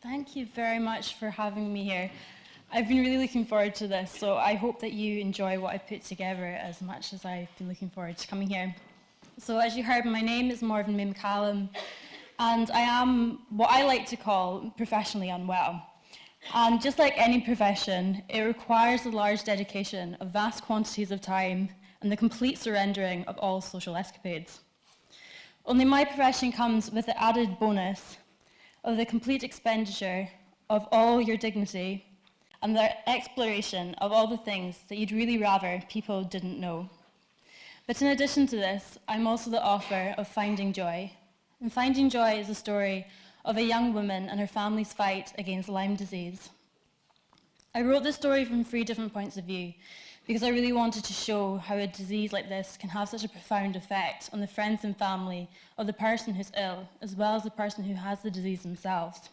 Thank you very much for having me here. I've been really looking forward to this, so I hope that you enjoy what I've put together as much as I've been looking forward to coming here. So as you heard, my name is Morven-May MacCallum, and I am what I like to call professionally unwell. And just like any profession, it requires a large dedication of vast quantities of time and the complete surrendering of all social escapades. Only my profession comes with the added bonus of the complete expenditure of all your dignity and the exploration of all the things that you'd really rather people didn't know. But in addition to this, I'm also the author of Finding Joy. And Finding Joy is a story of a young woman and her family's fight against Lyme disease. I wrote this story from 3 different points of view because I really wanted to show how a disease like this can have such a profound effect on the friends and family of the person who's ill, as well as the person who has the disease themselves.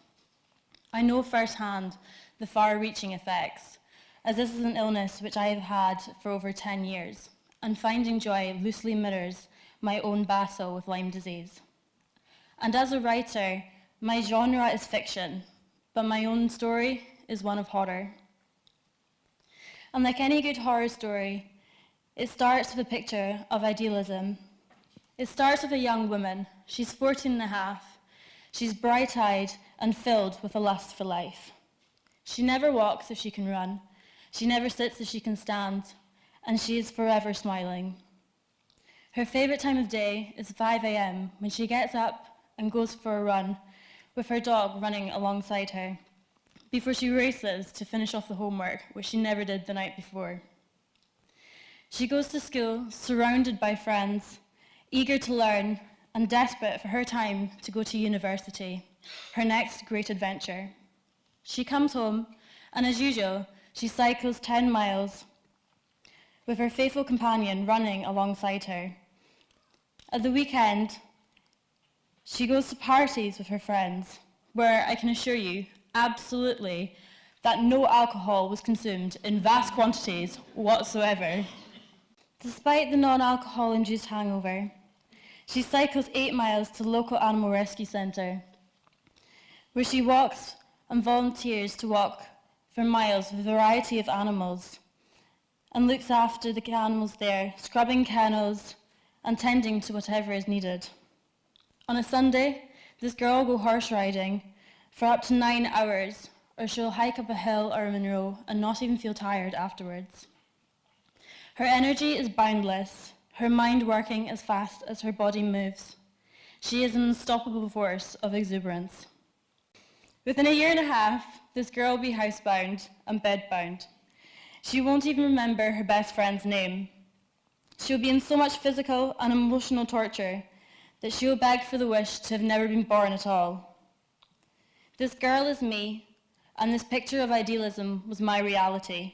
I know firsthand the far-reaching effects, as this is an illness which I have had for over 10 years, and Finding Joy loosely mirrors my own battle with Lyme disease. And as a writer, my genre is fiction, but my own story is one of horror. And like any good horror story, it starts with a picture of idealism. It starts with a young woman. She's 14 and a half. She's bright-eyed and filled with a lust for life. She never walks if she can run. She never sits if she can stand. And she is forever smiling. Her favorite time of day is 5 a.m. when she gets up and goes for a run with her dog running alongside her, before she races to finish off the homework, which she never did the night before. She goes to school, surrounded by friends, eager to learn and desperate for her time to go to university, her next great adventure. She comes home, and as usual, she cycles 10 miles with her faithful companion running alongside her. At the weekend, she goes to parties with her friends, where I can assure you, absolutely, that no alcohol was consumed in vast quantities whatsoever. Despite the non-alcohol-induced hangover, she cycles 8 miles to the local animal rescue centre, where she walks and volunteers to walk for miles with a variety of animals, and looks after the animals there, scrubbing kennels and tending to whatever is needed. On a Sunday, this girl will go horse riding for up to 9 hours, or she'll hike up a hill or a Munro and not even feel tired afterwards. Her energy is boundless, her mind working as fast as her body moves. She is an unstoppable force of exuberance. Within a year and a half, this girl will be housebound and bedbound. She won't even remember her best friend's name. She'll be in so much physical and emotional torture that she'll beg for the wish to have never been born at all. This girl is me, and this picture of idealism was my reality.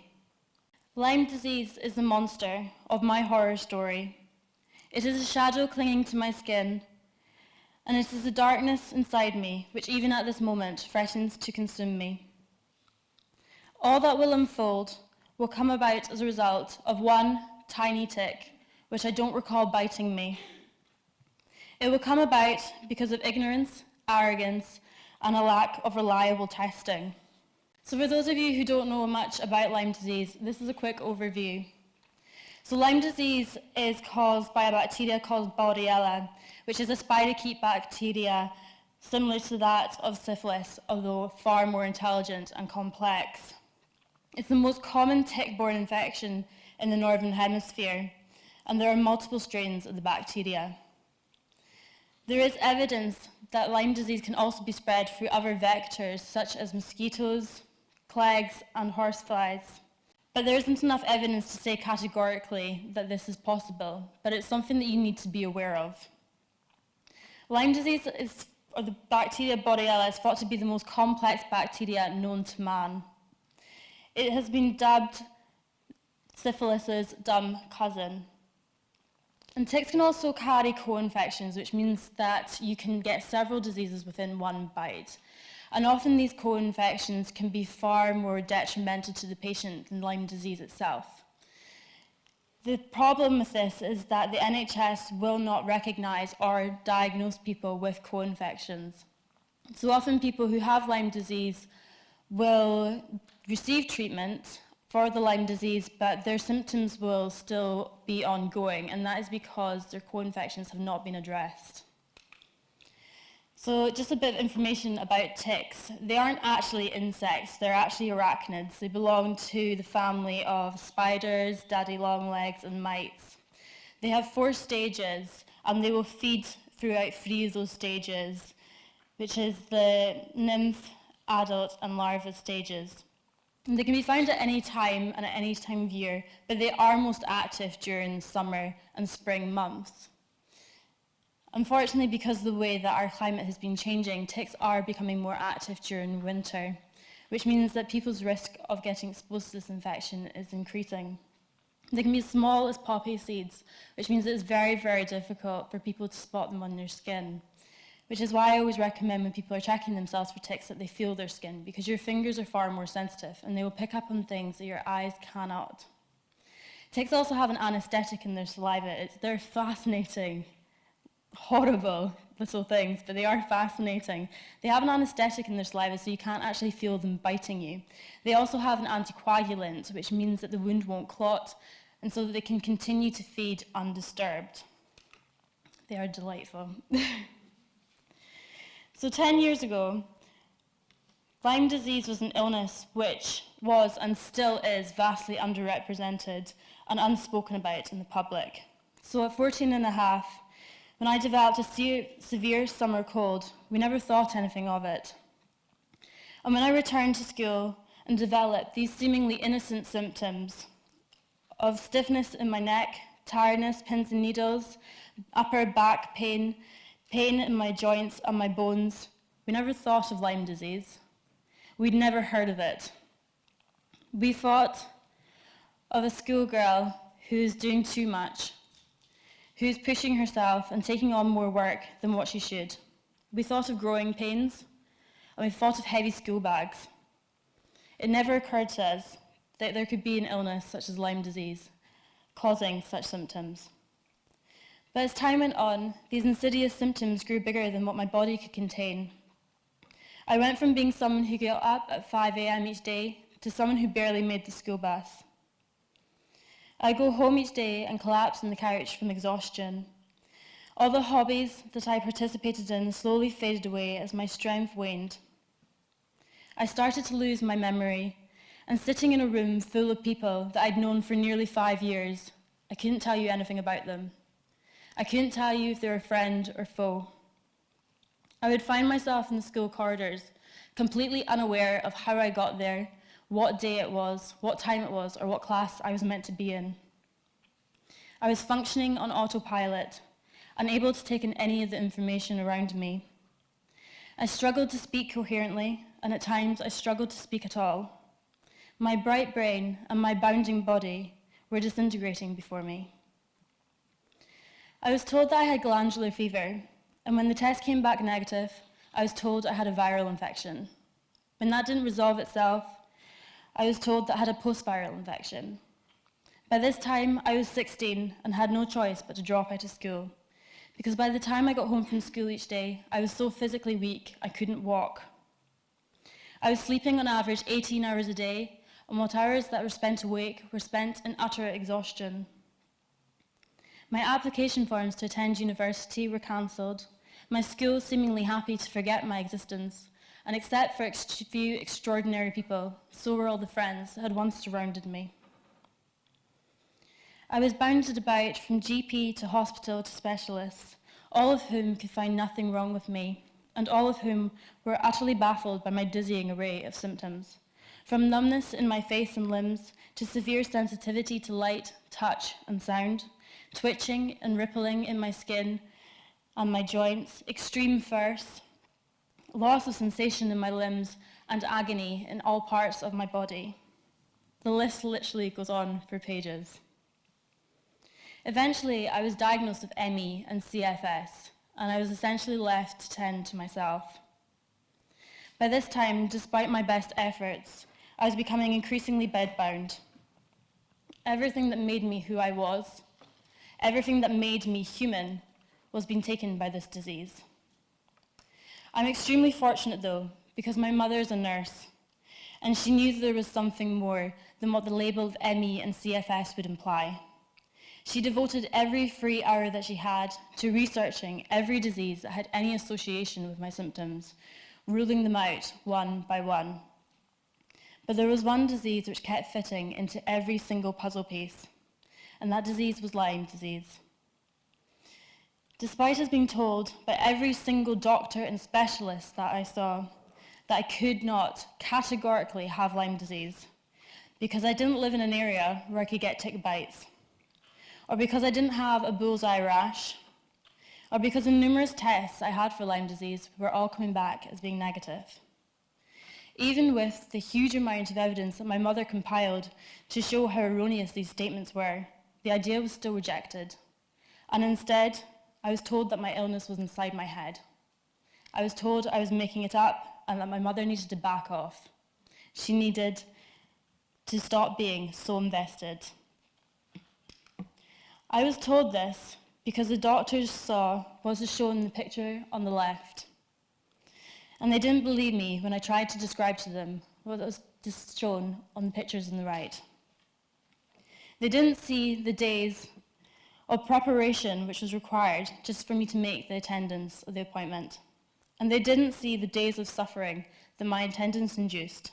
Lyme disease is the monster of my horror story. It is a shadow clinging to my skin, and it is the darkness inside me which even at this moment threatens to consume me. All that will unfold will come about as a result of one tiny tick, which I don't recall biting me. It will come about because of ignorance, arrogance, and a lack of reliable testing. So for those of you who don't know much about Lyme disease, this is a quick overview. So Lyme disease is caused by a bacteria called Bordetella, which is a spiderkeet bacteria similar to that of syphilis, although far more intelligent and complex. It's the most common tick-borne infection in the Northern Hemisphere, and there are multiple strains of the bacteria. There is evidence that Lyme disease can also be spread through other vectors, such as mosquitoes, plagues, and horseflies. But there isn't enough evidence to say categorically that this is possible, but it's something that you need to be aware of. Lyme disease or the bacteria Bordetella, is thought to be the most complex bacteria known to man. It has been dubbed syphilis's dumb cousin. And ticks can also carry co-infections, which means that you can get several diseases within one bite. And often these co-infections can be far more detrimental to the patient than Lyme disease itself. The problem with this is that the NHS will not recognise or diagnose people with co-infections. So often people who have Lyme disease will receive treatment for the Lyme disease, but their symptoms will still be ongoing, and that is because their co-infections have not been addressed. So just a bit of information about ticks. They aren't actually insects, they're actually arachnids. They belong to the family of spiders, daddy longlegs, and mites. They have 4 stages, and they will feed throughout 3 of those stages, which is the nymph, adult, and larva stages. And they can be found at any time and at any time of year, but they are most active during the summer and spring months. Unfortunately, because of the way that our climate has been changing, ticks are becoming more active during winter, which means that people's risk of getting exposed to this infection is increasing. They can be as small as poppy seeds, which means it's very, very difficult for people to spot them on their skin, which is why I always recommend when people are checking themselves for ticks that they feel their skin, because your fingers are far more sensitive and they will pick up on things that your eyes cannot. Ticks also have an anesthetic in their saliva. They're fascinating, horrible little things, but they are fascinating. They have an anesthetic in their saliva, so you can't actually feel them biting you. They also have an anticoagulant, which means that the wound won't clot, and so that they can continue to feed undisturbed. They are delightful. So 10 years ago, Lyme disease was an illness which was and still is vastly underrepresented and unspoken about in the public. So at 14 and a half, when I developed a severe summer cold, we never thought anything of it. And when I returned to school and developed these seemingly innocent symptoms of stiffness in my neck, tiredness, pins and needles, upper back pain, pain in my joints and my bones, we never thought of Lyme disease. We'd never heard of it. We thought of a schoolgirl who's doing too much, who's pushing herself and taking on more work than what she should. We thought of growing pains, and we thought of heavy school bags. It never occurred to us that there could be an illness such as Lyme disease causing such symptoms. But as time went on, these insidious symptoms grew bigger than what my body could contain. I went from being someone who got up at 5 a.m. each day to someone who barely made the school bus. I go home each day and collapse on the couch from exhaustion. All the hobbies that I participated in slowly faded away as my strength waned. I started to lose my memory, and sitting in a room full of people that I'd known for nearly 5 years, I couldn't tell you anything about them. I couldn't tell you if they were friend or foe. I would find myself in the school corridors, completely unaware of how I got there, what day it was, what time it was, or what class I was meant to be in. I was functioning on autopilot, unable to take in any of the information around me. I struggled to speak coherently, and at times I struggled to speak at all. My bright brain and my bounding body were disintegrating before me. I was told that I had glandular fever, and when the test came back negative, I was told I had a viral infection. When that didn't resolve itself, I was told that I had a post-viral infection. By this time, I was 16 and had no choice but to drop out of school, because by the time I got home from school each day, I was so physically weak I couldn't walk. I was sleeping on average 18 hours a day, and what hours that were spent awake were spent in utter exhaustion. My application forms to attend university were cancelled, my school seemingly happy to forget my existence, and except for a few extraordinary people, so were all the friends that had once surrounded me. I was bounded about from GP to hospital to specialists, all of whom could find nothing wrong with me, and all of whom were utterly baffled by my dizzying array of symptoms, from numbness in my face and limbs to severe sensitivity to light, touch, and sound, twitching and rippling in my skin and my joints, extreme thirst, loss of sensation in my limbs, and agony in all parts of my body. The list literally goes on for pages. Eventually, I was diagnosed with ME and CFS, and I was essentially left to tend to myself. By this time, despite my best efforts, I was becoming increasingly bedbound. Everything that made me who I was, everything that made me human, was being taken by this disease. I'm extremely fortunate though, because my mother is a nurse, and she knew that there was something more than what the label of ME and CFS would imply. She devoted every free hour that she had to researching every disease that had any association with my symptoms, ruling them out one by one. But there was one disease which kept fitting into every single puzzle piece, and that disease was Lyme disease. Despite us being told by every single doctor and specialist that I saw that I could not categorically have Lyme disease, because I didn't live in an area where I could get tick bites, or because I didn't have a bullseye rash, or because the numerous tests I had for Lyme disease were all coming back as being negative. Even with the huge amount of evidence that my mother compiled to show how erroneous these statements were, the idea was still rejected. And instead, I was told that my illness was inside my head. I was told I was making it up and that my mother needed to back off. She needed to stop being so invested. I was told this because the doctors saw what was shown in the picture on the left. And they didn't believe me when I tried to describe to them what was shown on the pictures on the right. They didn't see the days of preparation which was required just for me to make the attendance of the appointment. And they didn't see the days of suffering that my attendance induced.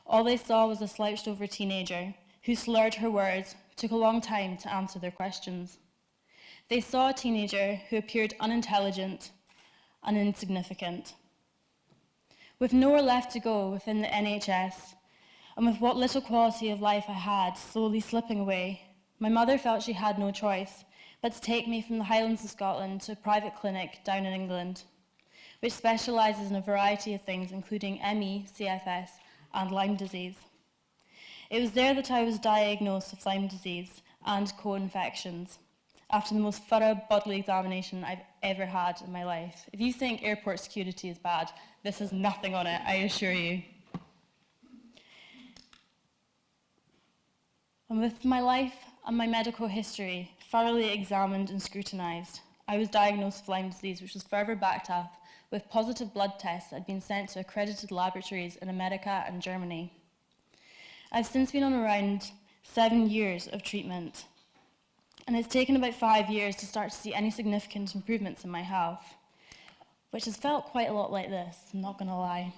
All they saw was a slouched over teenager who slurred her words, took a long time to answer their questions. They saw a teenager who appeared unintelligent and insignificant. With nowhere left to go within the NHS, and with what little quality of life I had slowly slipping away, my mother felt she had no choice but to take me from the Highlands of Scotland to a private clinic down in England, which specialises in a variety of things, including ME, CFS, and Lyme disease. It was there that I was diagnosed with Lyme disease and co-infections, after the most thorough bodily examination I've ever had in my life. If you think airport security is bad, this has nothing on it, I assure you. And with my life and my medical history thoroughly examined and scrutinised, I was diagnosed with Lyme disease, which was further backed up with positive blood tests that had been sent to accredited laboratories in America and Germany. I've since been on around 7 years of treatment, and it's taken about 5 years to start to see any significant improvements in my health, which has felt quite a lot like this, I'm not going to lie.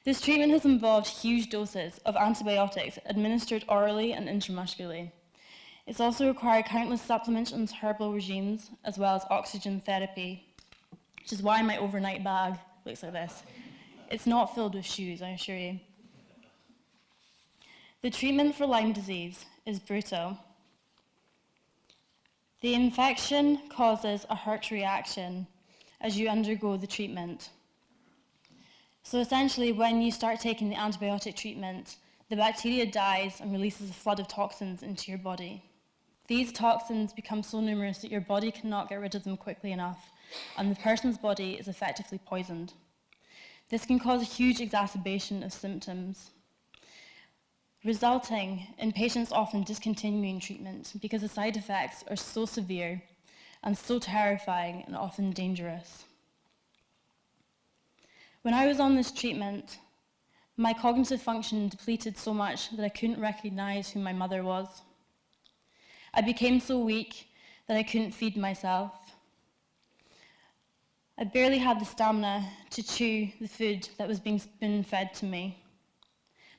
This treatment has involved huge doses of antibiotics administered orally and intramuscularly. It's also required countless supplements and herbal regimes, as well as oxygen therapy, which is why my overnight bag looks like this. It's not filled with shoes, I assure you. The treatment for Lyme disease is brutal. The infection causes a hurt reaction as you undergo the treatment. So essentially, when you start taking the antibiotic treatment, the bacteria dies and releases a flood of toxins into your body. These toxins become so numerous that your body cannot get rid of them quickly enough, and the person's body is effectively poisoned. This can cause a huge exacerbation of symptoms, resulting in patients often discontinuing treatment because the side effects are so severe and so terrifying and often dangerous. When I was on this treatment, my cognitive function depleted so much that I couldn't recognize who my mother was. I became so weak that I couldn't feed myself. I barely had the stamina to chew the food that was being spoon-fed to me.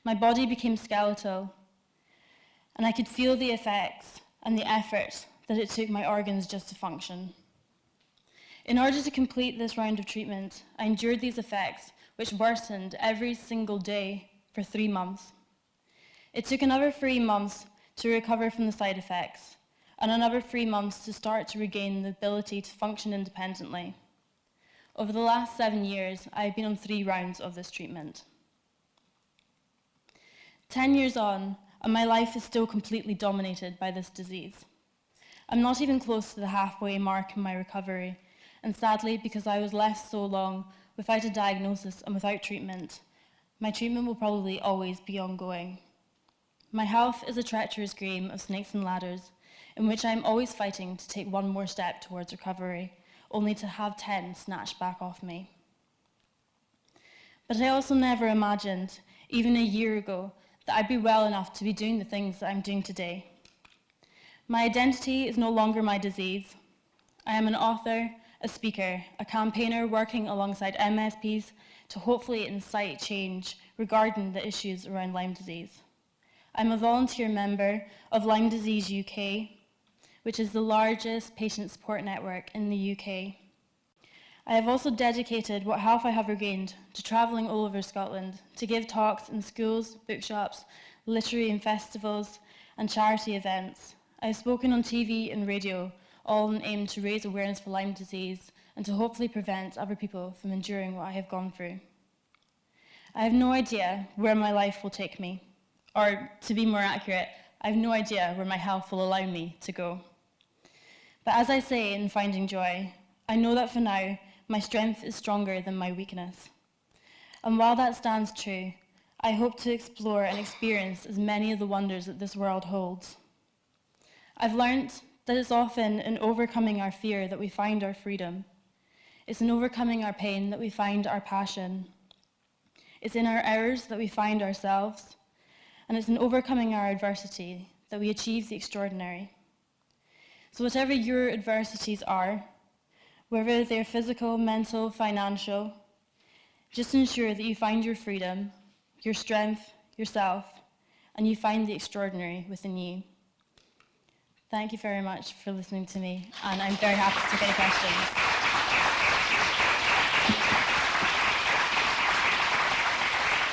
My body became skeletal, and I could feel the effects and the effort that it took my organs just to function. In order to complete this round of treatment, I endured these effects, which worsened every single day for 3 months. It took another 3 months to recover from the side effects, and another 3 months to start to regain the ability to function independently. Over the last 7 years, I have been on 3 rounds of this treatment. 10 years on, and my life is still completely dominated by this disease. I'm not even close to the halfway mark in my recovery, and sadly, because I was left so long without a diagnosis and without treatment, my treatment will probably always be ongoing. My health is a treacherous game of snakes and ladders, in which I am always fighting to take one more step towards recovery, only to have 10 snatched back off me. But I also never imagined, even a year ago, that I'd be well enough to be doing the things that I'm doing today. My identity is no longer my disease. I am an author, a speaker, a campaigner working alongside MSPs to hopefully incite change regarding the issues around Lyme disease. I'm a volunteer member of Lyme Disease UK, which is the largest patient support network in the UK. I have also dedicated what health I have regained to travelling all over Scotland to give talks in schools, bookshops, literary and festivals, and charity events. I have spoken on TV and radio, all in aim to raise awareness for Lyme disease and to hopefully prevent other people from enduring what I have gone through. I have no idea where my life will take me, or to be more accurate, I have no idea where my health will allow me to go. But as I say in Finding Joy, I know that for now, my strength is stronger than my weakness. And while that stands true, I hope to explore and experience as many of the wonders that this world holds. I've learned that it's often in overcoming our fear that we find our freedom. It's in overcoming our pain that we find our passion. It's in our errors that we find ourselves. And it's in overcoming our adversity that we achieve the extraordinary. So whatever your adversities are, whether they're physical, mental, financial, just ensure that you find your freedom, your strength, yourself, and you find the extraordinary within you. Thank you very much for listening to me, and I'm very happy to take any questions.